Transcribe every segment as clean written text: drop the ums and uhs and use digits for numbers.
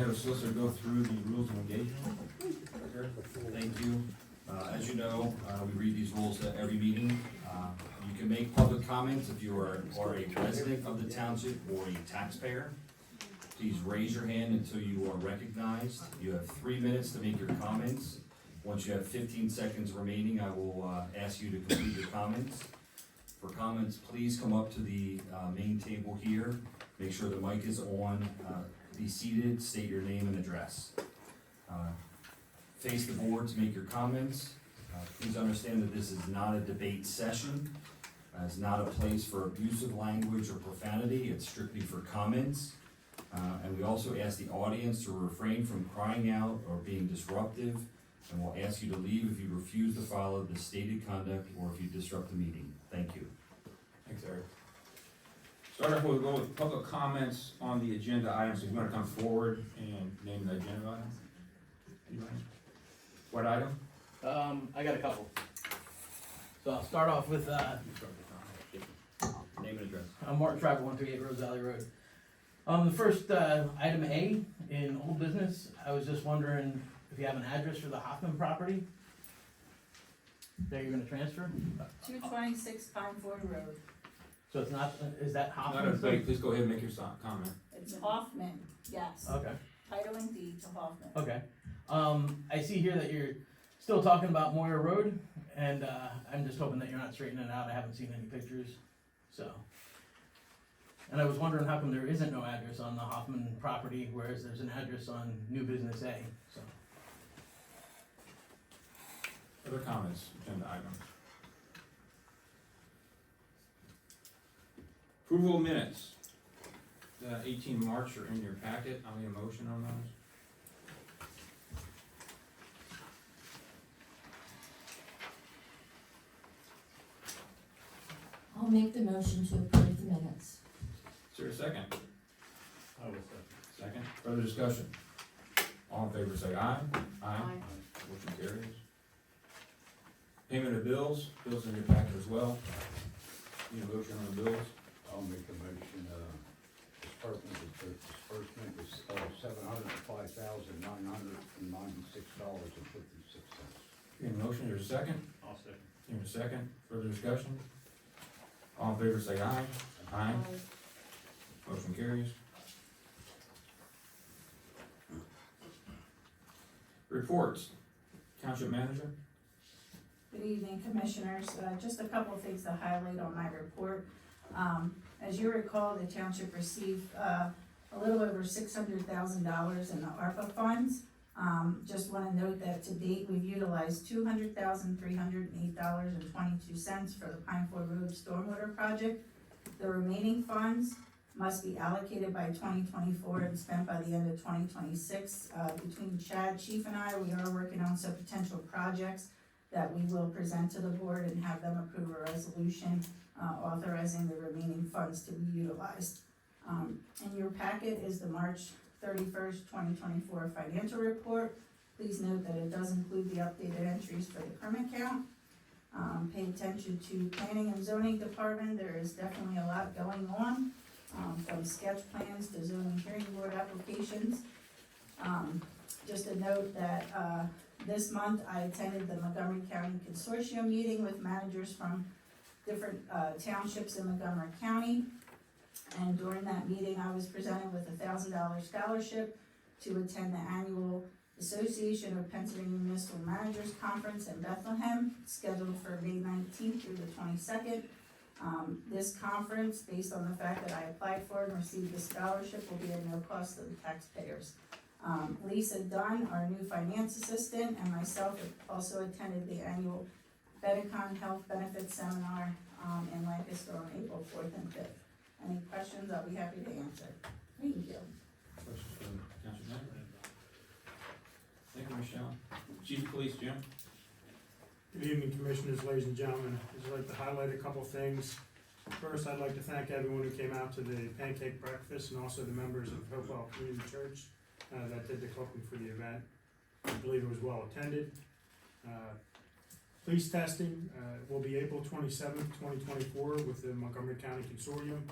the solicitor go through the rules of engagement? Thank you. As you know, we read these rules at every meeting. You can make public comments if you are a resident of the township or a taxpayer. Please raise your hand until you are recognized. You have 3 minutes to make your comments. Once you have 15 seconds remaining, I will ask you to complete your comments. For comments, please come up to the main table here. Make sure the mic is on. Be seated, state your name and address. Face the board to make your comments. Please understand that this is not a debate session. It's not a place for abusive language or profanity. It's strictly for comments. And we also ask the audience to refrain from crying out or being disruptive, and we'll ask you to leave if you refuse to follow the stated conduct or if you disrupt the meeting. Thank you. Thanks, Eric. Start off, we'll go with public comments on the agenda items. If you want to come forward and name the agenda item. Anybody? What item? I got a couple. So I'll start off with, Name and address. I'm Martin Schreiber, 138 Rose Valley Road. The first, item A in old business, I was just wondering if you have an address for the Hoffman property that you're gonna transfer? 226 Pine Ford Road. So it's not, is that Not a Hoffman? debate, please go ahead and make your comment. It's Hoffman, yes. Okay, Title and deed to Hoffman. okay. I see here that you're still talking about Moyer Road, and, I'm just hoping that you're not straightening it out. I haven't seen any pictures, so. And I was wondering how come there isn't no address on the Hoffman property, whereas there's an address on New Business A, so. Other comments, agenda items? Approval of minutes. 18 March are in your packet. I'll need a motion on those. I'll make the motion to approve the minutes. Is there a second? I will second. Second. Further discussion? All in favor say aye. Aye. Motion carries. Payment of bills. Bills in your packet as well. Need a motion on the bills? I'll make a motion, disbursement is $705,996.56. Need a motion, there's a second? I'll second. Need a second. Further discussion? All in favor say aye. Aye. Motion carries. Reports. Township manager? Good evening, Commissioners. Just a couple of things to highlight on my report. As you recall, the township received a little over $600,000 in the ARPA funds. Just want to note that to date, we've utilized $200,308.22 for the Pine Ford Road Stormwater Project. The remaining funds must be allocated by 2024 and spent by the end of 2026. Between Chad, Chief, and I, we are working on some potential projects that we will present to the board and have them approve a resolution authorizing the remaining funds to be utilized. In your packet is the March 31st, 2024 financial report. Please note that it does include the updated entries for the permit count. Pay attention to planning and zoning department. There is definitely a lot going on, from sketch plans to zoning hearing board applications. Just a note that this month I attended the Montgomery County Consortium meeting with managers from different townships in Montgomery County. And during that meeting, I was presented with a $1,000 scholarship to attend the annual Association of Pennsylvania Municipal Managers Conference in Bethlehem, scheduled for May 19th through the 22nd. This conference, based on the fact that I applied for and received the scholarship, will be at no cost to the taxpayers. Lisa Dunn, our new finance assistant, and myself have also attended the annual Bedicon Health Benefits Seminar in Lancaster on April 4th and 5th. Any questions, I'll be happy to answer. Thank you. Questions for the township manager? Thank you, Michelle. Chief of Police, Jim? Good evening, Commissioners, ladies and gentlemen. I'd just like to highlight a couple things. First, I'd like to thank everyone who came out to the pancake breakfast and also the members of Hopewell Community Church that did the cooking for the event. I believe it was well attended. Police testing will be April 27th, 2024 with the Montgomery County Consortium.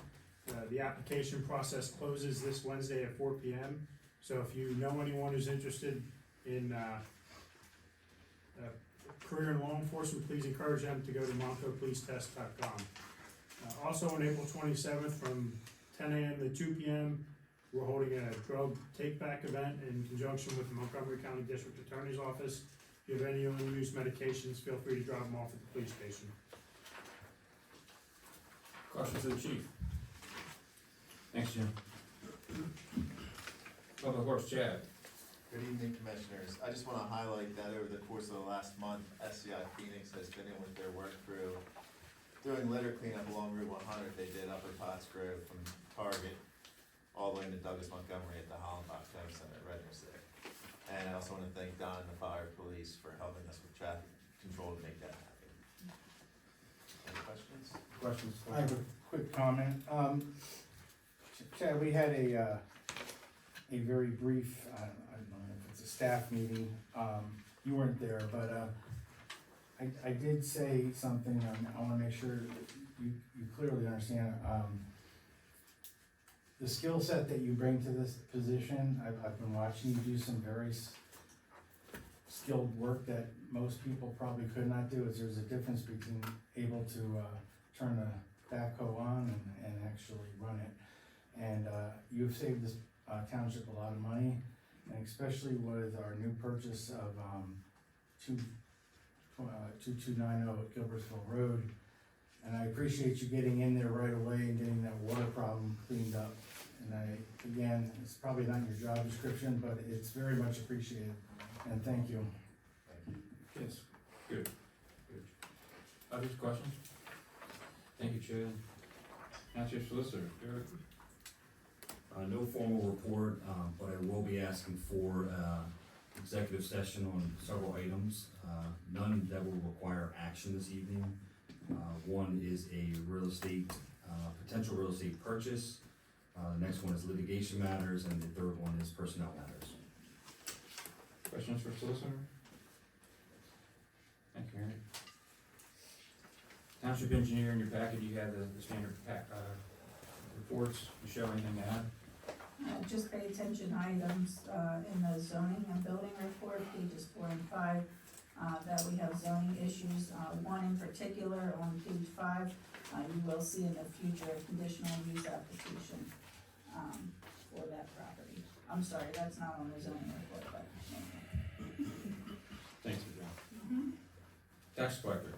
The application process closes this Wednesday at 4 p.m. So if you know anyone who's interested in, career in law enforcement, please encourage them to go to moncopolicetest.com. Also on April 27th from 10 a.m. to 2 p.m., we're holding a drug take-back event in conjunction with the Montgomery County District Attorney's Office. If you have any unused medications, feel free to drop them off at the police station. Questions to the chief? Thanks, Jim. Public Works, Chad. Good evening, Commissioners. I just want to highlight that over the course of the last month, SCI Phoenix has been in with their work crew doing litter cleanup along Route 100. They did Upper Potts Grove from Target all the way into Douglas Montgomery at the Hollenbach Town Center at Redner's. And I also want to thank Don and the fire police for helping us with traffic control to make that happen. Any questions? Questions? I have a quick comment. Chad, we had a very brief, I don't know if it's a staff meeting, you weren't there, but, I did say something, I wanna make sure you clearly understand, the skill set that you bring to this position, I've been watching you do some very skilled work that most people probably could not do, is there's a difference between able to, turn a backhoe on and actually run it. And, you've saved this, township a lot of money, and especially with our new purchase of, 2290 Gilbertsville Road. And I appreciate you getting in there right away and getting that water problem cleaned up. And again, it's probably not in your job description, but it's very much appreciated, and thank you. Thank you. Yes, good. Others, questions? Thank you, Chad. Township Solicitor, Derek. No formal report, but I will be asking for, executive session on several items, none that will require action this evening. One is a real estate, potential real estate purchase, the next one is litigation matters, and the third one is personnel matters. Questions for Solicitor? Thank you, Eric. Township Engineer, in your packet, you have the standard reports. Michelle, anything to add? Just pay attention items, in the zoning and building report, pages 4 and 5, that we have zoning issues, one in particular on page 5, you will see in the future a conditional use application, for that property. I'm sorry, that's not on the zoning report, but. Thanks, Michelle. Tax collector.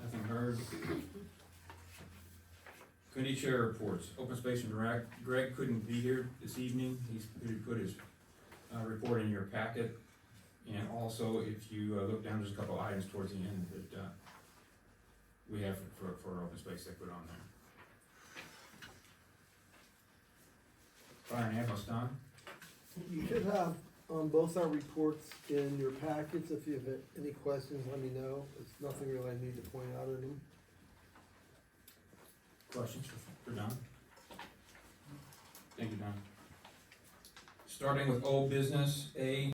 Nothing heard. Committee chair reports, open space and direct, Greg couldn't be here this evening, he put his, report in your packet. And also, if you, look down, there's a couple items towards the end that, we have for open space they put on there. Fire and ambulance, Don? You should have, both our reports in your packets. If you have any questions, let me know. It's nothing really I need to point out in them. Questions for Don? Thank you, Don. Starting with old business, A,